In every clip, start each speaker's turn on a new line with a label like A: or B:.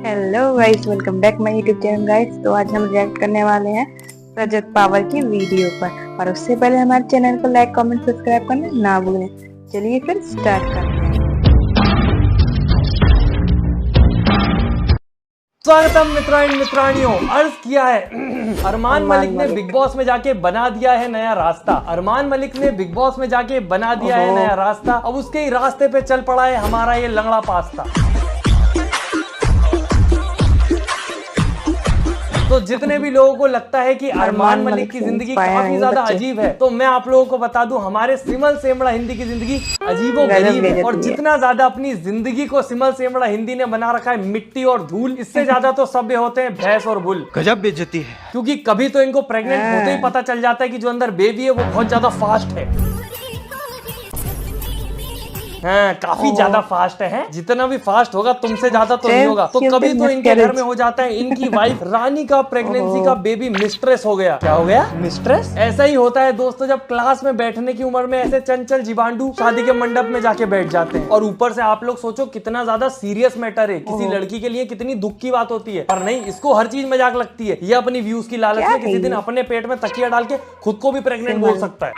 A: Hello guys, welcome back my YouTube channel guys. तो आज हम रिएक्ट करने वाले हैं रजत पावर की वीडियो पर। और उससे पहले हमारे चैनल को लाइक कमेंट सब्सक्राइब करना ना भूलें। चलिए फिर स्टार्ट करते हैं।
B: स्वागतम मित्राइन मित्रानियों। अर्ज किया है अरमान मलिक ने बिग बॉस में जाके बना दिया है नया रास्ता। अरमान मलिक ने बिग बॉस में जाके बना दिया है नया रास्ता। अब उसके ही रास्ते पे चल पड़ा है हमारा ये लंगड़ा पास्ता। तो जितने भी लोगों को लगता है कि अरमान मलिक की जिंदगी काफी ज्यादा अजीब है, तो मैं आप लोगों को बता दूं हमारे सिमल सेमड़ा हिंदी की जिंदगी अजीबो गरीब है। और जितना ज्यादा अपनी जिंदगी को सिमल सेमड़ा हिंदी ने बना रखा है मिट्टी और धूल, इससे ज्यादा तो सभ्य होते हैं भैंस और बुल।
C: गजब बेइज्जती है।
B: क्योंकि कभी तो इनको प्रेग्नेंट होते ही पता चल जाता है कि जो अंदर बेबी है वो बहुत ज्यादा फास्ट है। हाँ, काफी ज्यादा फास्ट है। जितना भी फास्ट होगा तुमसे ज्यादा तो नहीं होगा। तो कभी तो इनके घर में हो जाता है इनकी वाइफ रानी का प्रेगनेंसी का बेबी मिस्ट्रेस हो गया। क्या हो गया? मिस्ट्रेस। ऐसा ही होता है दोस्तों, जब क्लास में बैठने की उम्र में ऐसे चंचल जीवांडू शादी के मंडप में जाके बैठ जाते हैं। और ऊपर से आप लोग सोचो कितना ज्यादा सीरियस मैटर है, किसी लड़की के लिए कितनी दुख की बात होती है। पर नहीं, इसको हर चीज मजाक लगती है। ये अपनी व्यूज की लालच में किसी दिन अपने पेट में तकिया डाल के खुद को भी प्रेग्नेंट बोल सकता है।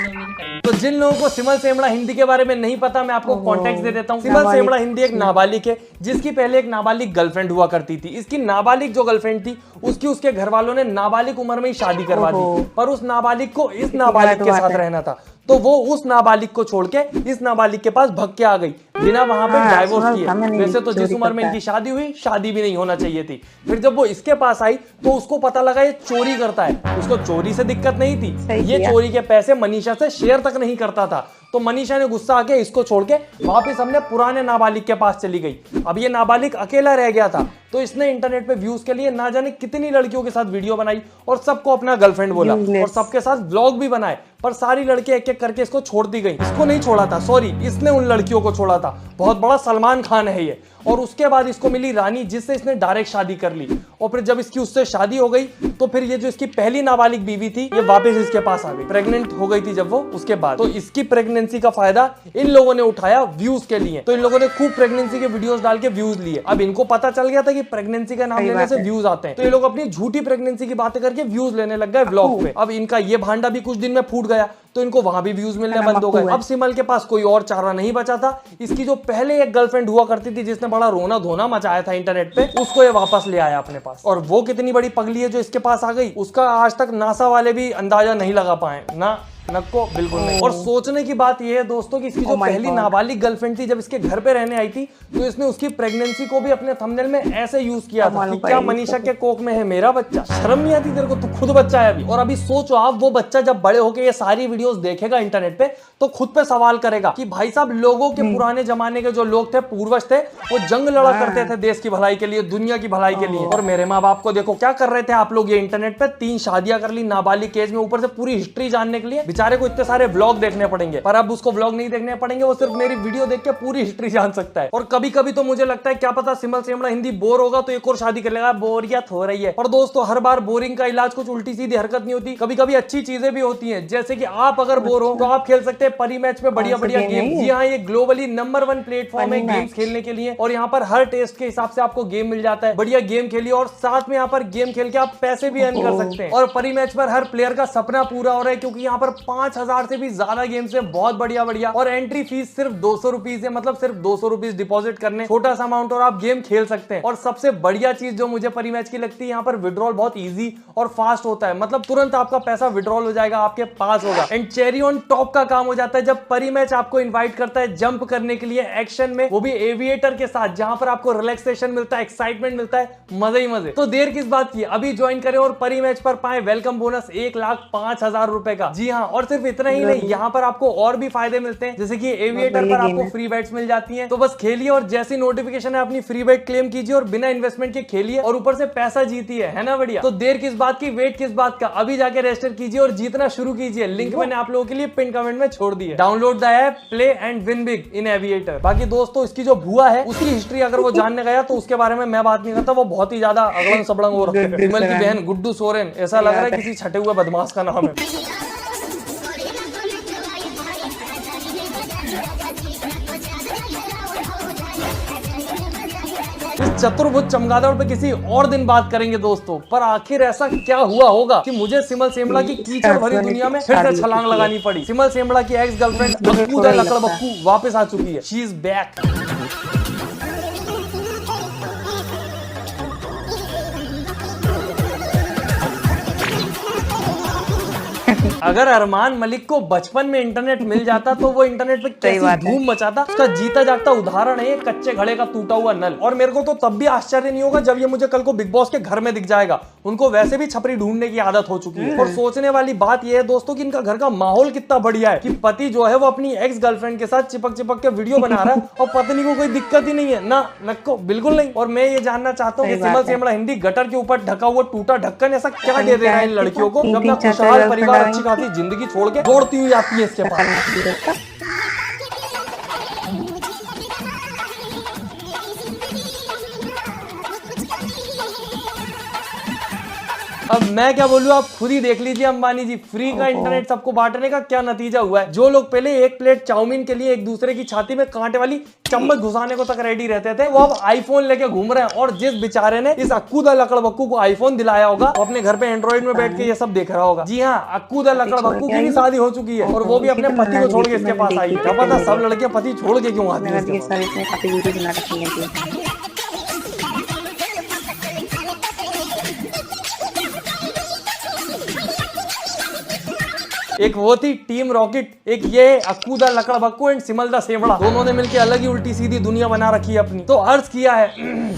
B: तो जिन लोगों को सिमल सेमड़ा हिंदी के बारे में नहीं पता, मैं आपको कॉन्टेक्स्ट दे देता हूँ। सिमल सेमड़ा हिंदी एक नाबालिग है जिसकी पहले एक नाबालिग गर्लफ्रेंड हुआ करती थी। इसकी नाबालिग जो गर्लफ्रेंड थी उसकी उसके घर वालों ने नाबालिग उम्र में ही शादी करवा दी। पर उस नाबालिग को इस नाबालिग के साथ रहना था, तो वो उस नाबालिग को छोड़ के इस नाबालिग के पास भग के आ गई बिना वहां पे डाइवोर्स किए। वैसे तो जिस उम्र में इनकी शादी हुई, शादी भी नहीं होना चाहिए थी। फिर जब वो इसके पास आई तो उसको पता लगा ये चोरी करता है। उसको चोरी से दिक्कत नहीं थी, ये चोरी के पैसे मनीषा से शेयर तक नहीं करता था। तो मनीषा ने गुस्सा आके इसको छोड़ के वापस अपने पुराने नाबालिग के पास चली गई। अब ये नाबालिग अकेला रह गया था, तो इसने इंटरनेट पे व्यूज के लिए ना जाने कितनी लड़कियों के साथ वीडियो बनाई और सबको अपना गर्लफ्रेंड बोला और सबके साथ व्लॉग भी बनाए। पर सारी लड़कियां एक एक करके इसको छोड़ दी गई। इसको नहीं छोड़ा था, सॉरी, इसने उन लड़कियों को छोड़ा था। बहुत बड़ा सलमान खान है ये। और उसके बाद इसको मिली रानी, जिससे इसने डायरेक्ट शादी कर ली। और फिर जब इसकी उससे शादी हो गई तो फिर ये जो इसकी पहली नाबालिग बीवी थी ये वापस इसके पास आ गई। प्रेग्नेंट हो गई थी जब वो, उसके बाद तो इसकी प्रेगनेंसी का फायदा इन लोगों ने उठाया व्यूज के लिए। तो इन लोगों ने खूब प्रेगनेंसी के वीडियोस डाल के व्यूज लिए। अब इनको पता चल गया था कि प्रेगनेंसी का नाम लेने से व्यूज आते हैं, तो ये लोग अपनी झूठी प्रेगनेंसी की बातें करके व्यूज लेने लग गए व्लॉग पे। अब इनका ये भांडा भी कुछ दिन में फूट गया, तो इनको वहां भी व्यूज मिलने बंद हो गए। अब सिमल के पास कोई और चारा नहीं बचा था। इसकी जो पहले एक गर्लफ्रेंड हुआ करती थी जिसने बड़ा रोना धोना मचाया था इंटरनेट पे, उसको ये वापस ले आया अपने पास। और वो कितनी बड़ी पगली है जो इसके पास आ गई, उसका आज तक नासा वाले भी अंदाजा नहीं लगा पाए ना, नको बिल्कुल नहीं। और सोचने की बात यह है दोस्तों कि इसकी जो पहली नाबालिग गर्लफ्रेंड थी जब इसके घर पे रहने आई थी, तो इसने उसकी प्रेगनेंसी को भी अपने थंबनेल में ऐसे यूज किया था कि क्या मनीषा के कोख में है मेरा बच्चा। शर्म नहीं आती तेरे को? तू खुद बच्चा है अभी। और अभी सोचो आप, वो बच्चा जब बड़े होके ये सारी वीडियोस देखेगा इंटरनेट पे तो खुद पे सवाल करेगा कि भाई साहब, लोगों के पुराने जमाने के जो लोग थे, पूर्वज थे, वो जंग लड़ा करते थे देश की भलाई के लिए, दुनिया की भलाई के लिए। और मेरे माँ बाप को देखो क्या कर रहे थे आप लोग, ये इंटरनेट पे 3 शादियां कर ली नाबालिग एज में, ऊपर से पूरी हिस्ट्री जानने के लिए बेचारे को इतने सारे व्लॉग देखने पड़ेंगे। पर अब उसको व्लॉग नहीं देखने पड़ेंगे, वो सिर्फ मेरी वीडियो देख के पूरी हिस्ट्री जान सकता है। और कभी कभी तो मुझे लगता है क्या पता सिमल सेमड़ा हिंदी बोर होगा तो एक और शादी कर लेगा, बोरियत हो रही है। और दोस्तों, हर बार बोरिंग का इलाज कुछ उल्टी सीधी हरकत नहीं होती, कभी कभी अच्छी चीजें भी होती हैं। जैसे कि आप अगर बोर हो तो आप खेल सकते हैं परी मैच में बढ़िया बढ़िया गेम। जी हाँ, ये ग्लोबली नंबर 1 प्लेटफॉर्म है गेम्स खेलने के लिए। और यहाँ पर हर टेस्ट के हिसाब से आपको गेम मिल जाता है। बढ़िया गेम खेलिए और साथ में यहाँ पर गेम खेल के आप पैसे भी अर्न कर सकते हैं। और परी मैच पर हर प्लेयर का सपना पूरा हो रहा है, क्योंकि यहाँ पर 5000 से भी ज्यादा गेम्स है, बहुत बढ़िया बढ़िया। और एंट्री फीस सिर्फ 200 रुपीज है, मतलब सिर्फ 200 रुपीज डिपॉजिट करने, छोटा सा अमाउंट, और आप गेम खेल सकते हैं। और सबसे बढ़िया चीज जो मुझे परी मैच की लगती है, यहाँ पर विड्रॉल बहुत इजी और फास्ट होता है। मतलब तुरंत आपका पैसा विड्रॉल हो जाएगा, आपके पास होगा। एंड चेरी ऑन टॉप का काम हो जाता है जब परी मैच आपको इन्वाइट करता है जंप करने के लिए एक्शन में, वो भी एविएटर के साथ, जहां पर आपको रिलैक्सेशन मिलता है, एक्साइटमेंट मिलता है, मजे ही मजे। तो देर किस बात की, अभी ज्वाइन करें और परी मैच पर पाए वेलकम बोनस 1,05,000 रुपए का। जी हाँ, और सिर्फ इतना ही नहीं, यहाँ पर आपको और भी फायदे मिलते हैं, जैसे कि एविएटर पर आपको फ्री बेट्स मिल जाती हैं। तो बस खेलिए और जैसी नोटिफिकेशन है अपनी फ्री बेट क्लेम कीजिए और बिना इन्वेस्टमेंट के खेलिए और ऊपर से पैसा जीतिए, है ना बढ़िया। तो देर किस बात की, वेट किस बात का, अभी जाके रजिस्टर कीजिए और जीतना शुरू कीजिए। लिंक मैंने आप लोगों के लिए पिन कमेंट में छोड़ दी है। Download the app, play and win big in aviator. बाकी दोस्तों, इसकी जो भुआ है उसकी हिस्ट्री अगर वो जानने गया तो उसके बारे में मैं बात नहीं करता, वो बहुत ही ज्यादा अगड़ंग सबड़ंग हो रखा है। विमल की बहन गुड्डू सोरेन, ऐसा लग रहा है किसी छठे हुए बदमाश का नाम है। चतुर्भुज चमगादड़ पे किसी और दिन बात करेंगे दोस्तों। पर आखिर ऐसा क्या हुआ होगा कि मुझे सिमल सेमड़ा की कीचड़ भरी दुनिया में फिर से छलांग लगानी पड़ी। सिमल सेमड़ा की एक्स गर्लफ्रेंड अक्कू द लकड़बक्कू वापस आ चुकी है। She is back. अगर अरमान मलिक को बचपन में इंटरनेट मिल जाता तो वो इंटरनेट पे कैसी धूम मचाता। उसका जीता जागता उदाहरण है कच्चे घड़े का टूटा हुआ नल। और मेरे को तो तब भी आश्चर्य नहीं होगा जब ये मुझे कल को बिग बॉस के घर में दिख जाएगा। उनको वैसे भी छपरी ढूंढने की आदत हो चुकी है। और सोचने वाली बात यह है दोस्तों कि इनका घर का माहौल कितना बढ़िया है कि पति जो है वो अपनी एक्स गर्लफ्रेंड के साथ चिपक चिपक के वीडियो बना रहा है और पत्नी को कोई दिक्कत ही नहीं है ना, नको बिल्कुल नहीं। और मैं ये जानना चाहता हूँ कि सिमल सेमड़ा हिंदी गटर के ऊपर ढका हुआ टूटा ढक्कन ऐसा क्या दे रहा है इन लड़कियों को जब अपना खुशहाल परिवार अच्छी खासी जिंदगी छोड़ के दौड़ती हुई आती है इसके पास। अब मैं क्या बोलूं, आप खुद ही देख लीजिए अंबानी जी। फ्री का इंटरनेट सबको बांटने का क्या नतीजा हुआ है। जो लोग पहले एक प्लेट चाउमीन के लिए एक दूसरे की छाती में कांटे वाली चम्मच घुसाने को तक रेडी रहते थे, वो अब आईफोन लेके घूम रहे हैं। और जिस बेचारे ने इस अक्कू द लकड़बक्कू को आईफोन दिलाया होगा वो अपने घर पे एंड्रॉइड में बैठ के ये सब देख रहा होगा। जी हाँ, अक्कू द लकड़बक्कू की भी शादी हो चुकी है और वो भी अपने पति को छोड़ के इसके पास आई। क्या पता सब लड़के पति छोड़ के क्यों आती है। एक वो थी टीम रॉकेट, एक ये Akku the Lakadbakku and Simal the Semda. दोनों ने मिलकर अलग ही उल्टी सीधी दुनिया बना रखी है अपनी। तो अर्ज किया है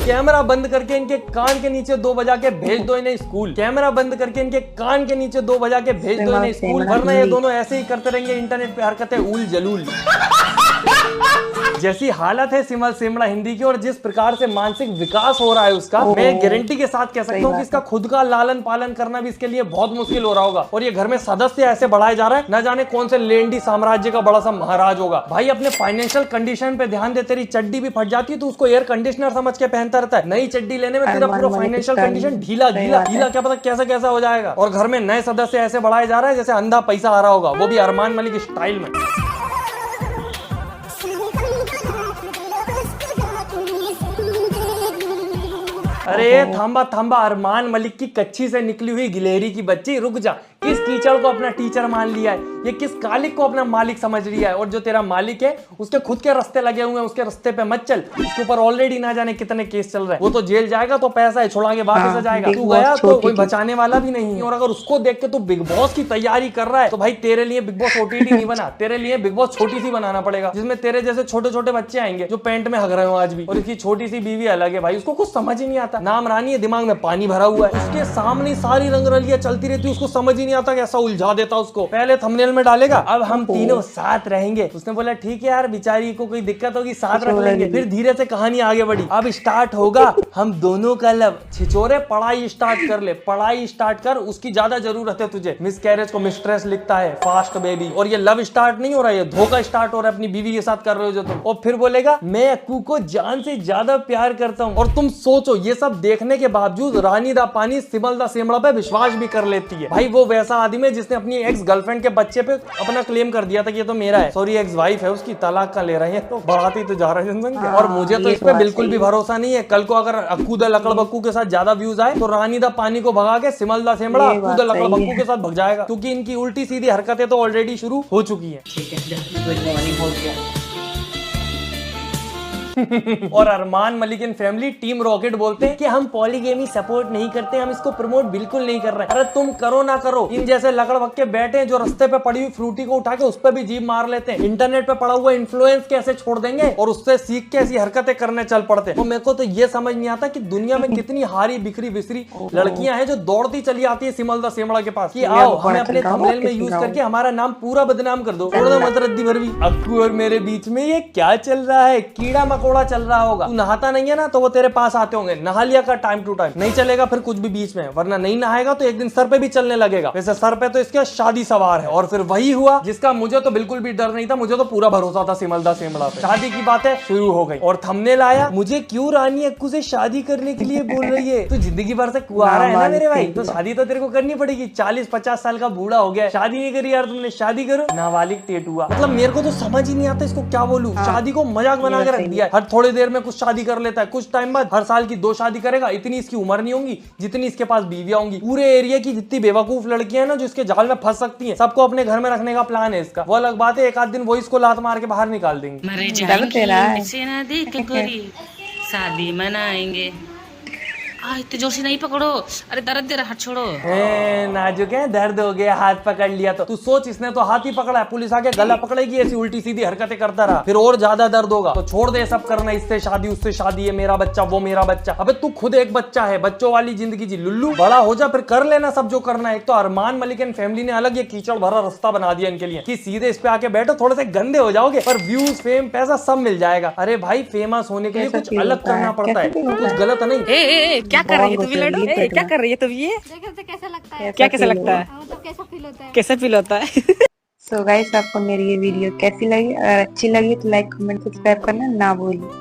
B: कैमरा बंद करके इनके कान के नीचे 2 बजा के भेज दो इन्हें स्कूल। कैमरा बंद करके इनके कान के नीचे 2 बजा के भेज दो इन्हें स्कूल, वरना ये दोनों ऐसे ही करते रहेंगे इंटरनेट पे हरकतें उल जलूल। जैसी हालत है सिमल सेमड़ा हिंदी की और जिस प्रकार से मानसिक विकास हो रहा है उसका, मैं गारंटी के साथ कह सकता हूँ कि इसका खुद का लालन पालन करना भी इसके लिए बहुत मुश्किल हो रहा होगा। और ये घर में सदस्य ऐसे बढ़ाए जा रहा है, न जाने कौन से लेंडी साम्राज्य का बड़ा सा महाराज होगा। भाई अपने फाइनेंशियल कंडीशन पे ध्यान दे। तेरी चड्डी भी फट जाती है तो उसको एयर कंडीशनर समझ के पहनता रहता है। नई चड्डी लेने में तेरा पूरा फाइनेंशियल कंडीशन ढीला ढीला ढीला क्या पता कैसा कैसा हो जाएगा। और घर में नए सदस्य ऐसे बढ़ाए जा रहा है जैसे अंधा पैसा आ रहा होगा, वो भी अरमान मलिक स्टाइल में। अरे थांबा थांबा, अरमान मलिक की कच्ची से निकली हुई गिलहरी की बच्ची, रुक जा। किस कीचड़ को अपना टीचर मान लिया है, ये किस कालिक को अपना मालिक समझ लिया है। और जो तेरा मालिक है उसके खुद के रास्ते लगे हुए हैं, उसके रास्ते पे मत चल। उसके ऊपर ऑलरेडी ना जाने कितने केस चल रहे हैं। वो तो जेल जाएगा तो पैसा है, छोड़ा के वापस आ जाएगा। तू गया तो कोई बचाने वाला भी नहीं है। और अगर उसको देख के तू बिग बॉस की तैयारी कर रहा है तो भाई तेरे लिए बिग बॉस OTT नहीं बना, तेरे लिए बिग बॉस छोटी सी बनाना पड़ेगा जिसमें तेरे जैसे छोटे छोटे बच्चे आएंगे जो पेंट में हग रहे हो आज भी। और इसकी छोटी सी बीवी अलग है भाई, उसको कुछ समझ ही नहीं आता। नाम रानी है, दिमाग में पानी भरा हुआ है। उसके सामने सारी रंगरलियां चलती रहती है, उसको समझ ही नहीं आता कैसा उलझा देता उसको। पहले थंबनेल में डालेगा अब हम तीनों साथ रहेंगे। उसने बोला ठीक है यार, बेचारी को कोई दिक्कत होगी साथ रख लेंगे। फिर धीरे से कहानी आगे बढ़ी। अब स्टार्ट होगा हम दोनों का लव। छिचोरे पढ़ाई स्टार्ट कर ले, पढ़ाई स्टार्ट कर, उसकी ज्यादा जरूरत है तुझे। मिस कैरेज को मिस्ट्रेस लिखता है, फास्ट बेबी। और ये लव स्टार्ट नहीं हो रहा है, धोखा स्टार्ट हो रहा है अपनी बीवी के साथ कर रहे हो जो तुम। और फिर बोलेगा मैं अक्कू को जान से ज्यादा प्यार करता हूँ। और तुम सोचो ये सब देखने के बावजूद रानी दा पानी सिमल दा सेमड़ा पे विश्वास भी कर लेती है। भाई वो वैसा आदमी है जिसने अपनी एक्स गर्लफ्रेंड के बच्चे पे अपना क्लेम कर दिया था कि ये तो मेरा है। सॉरी एक्स वाइफ है उसकी, तलाक का ले रहे हैं। तो बढ़ाती तो जा रहे हैं जनसंख्या। और मुझे तो इस पे बिल्कुल भी भरोसा नहीं है। कल को अगर अक्कू द लकड़बक्कू के साथ ज्यादा व्यूज आए तो रानी दा पानी को भगा के सिमल दा सेमड़ा अक्कू द लकड़बक्कू के साथ भग जाएगा, क्योंकि इनकी उल्टी सीधी हरकतें तो ऑलरेडी शुरू हो चुकी है। और अरमान मलिक इन फैमिली टीम रॉकेट बोलते हैं कि हम पॉलीगेमी सपोर्ट नहीं करते, हम इसको प्रमोट बिल्कुल नहीं कर रहे हैं। अरे तुम करो ना करो, इन जैसे लकड़बक्के बैठे हैं जो रास्ते पे पड़ी हुई फ्रूटी को उठा के उस पर भी जीभ मार लेते हैं। इंटरनेट पे पड़ा हुआ इन्फ्लुएंस कैसे छोड़ देंगे और उससे सीख के ऐसी हरकतें करने चल पड़ते हैं। तो मेरे को तो ये समझ नहीं आता कि दुनिया में कितनी हारी बिखरी बिसरी लड़कियां हैं जो दौड़ती चली आती है सिमल दा सेमड़ा के पास कि आओ हमें अपने थंबनेल में यूज करके हमारा नाम पूरा बदनाम कर दो। मत रद्दी भर भी, अक्कू और मेरे बीच में ये क्या चल रहा है, कीड़ा मकोड़ा चल रहा होगा। तू नहाता नहीं है ना तो वो तेरे पास आते होंगे, नहा लिया कर टाइम टू टाइम। नहीं चलेगा फिर कुछ भी बीच में, वरना नहीं नहाएगा तो एक दिन सर पे भी चलने लगेगा। वैसे सर पे तो इसके शादी सवार है। और फिर वही हुआ जिसका मुझे तो बिल्कुल भी डर नहीं था, मुझे तो पूरा भरोसा था सिमल दा सेमड़ा पे। शादी की बातें शुरू हो गई और थंबनेल आया, मुझे क्यों रानी अक्कू से शादी करने के लिए बोल रही है। तू जिंदगी भर से कुआरा है ना मेरे भाई, तो शादी तो तेरे को करनी पड़ेगी। 40-50 साल का बूढ़ा हो गया, शादी नहीं करी यार तुमने, शादी करो। नाबालिग टेट हुआ। मतलब मेरे को तो समझ ही नहीं आता इसको क्या बोलूं। शादी को मजाक बना के रख दिया। हर थोड़ी देर में कुछ शादी कर लेता है, कुछ टाइम बाद हर साल की 2 शादी करेगा। इतनी इसकी उम्र नहीं होगी जितनी इसके पास बीवियां होंगी। पूरे एरिया की जितनी बेवकूफ लड़कियां हैं ना जो इसके जाल में फंस सकती हैं, सबको अपने घर में रखने का प्लान है इसका। वो अलग बात है एक आध दिन वो इसको लात मार के बाहर निकाल देंगे।
C: मरे
A: डर तेरा है।
C: जाएंगे ना देख गोरी, शादी मनाएंगे। इतने जोर से नहीं पकड़ो, अरे दर्द दे रहा, हाथ छोड़ो।
B: नाजुक है, दर्द हो गया, हाथ पकड़ लिया तो तू सोच, इसने तो हाथ ही पकड़ा है, पुलिस आके गला पकड़ेगी ऐसी उल्टी सीधी हरकतें करता रहा, फिर और ज्यादा दर्द होगा। तो छोड़ दे सब करना, इससे शादी उससे शादी, है मेरा बच्चा वो मेरा बच्चा। अबे तू खुद एक बच्चा है, बच्चों वाली जिंदगी जी लुल्लू, बड़ा हो जा फिर कर लेना सब जो करना है। एक तो अरमान मलिक एंड फैमिली ने अलग ये कीचड़ भरा रास्ता बना दिया इनके लिए कि सीधे इस पे आके बैठो, थोड़े से गंदे हो जाओगे पर व्यूज फेम पैसा सब मिल जाएगा। अरे भाई फेमस होने के लिए कुछ अलग करना पड़ता है, कुछ गलत नहीं।
C: क्या कर रही है तू, क्या कर रही है तुम? ये
D: कैसा लगता है?
C: क्या कैसा लगता है?
D: मतलब कैसा फील होता है?
C: कैसा फील होता है?
A: सो गाइस आपको मेरी ये वीडियो कैसी लगी? अगर अच्छी लगी तो लाइक कमेंट सब्सक्राइब करना ना भूलिए।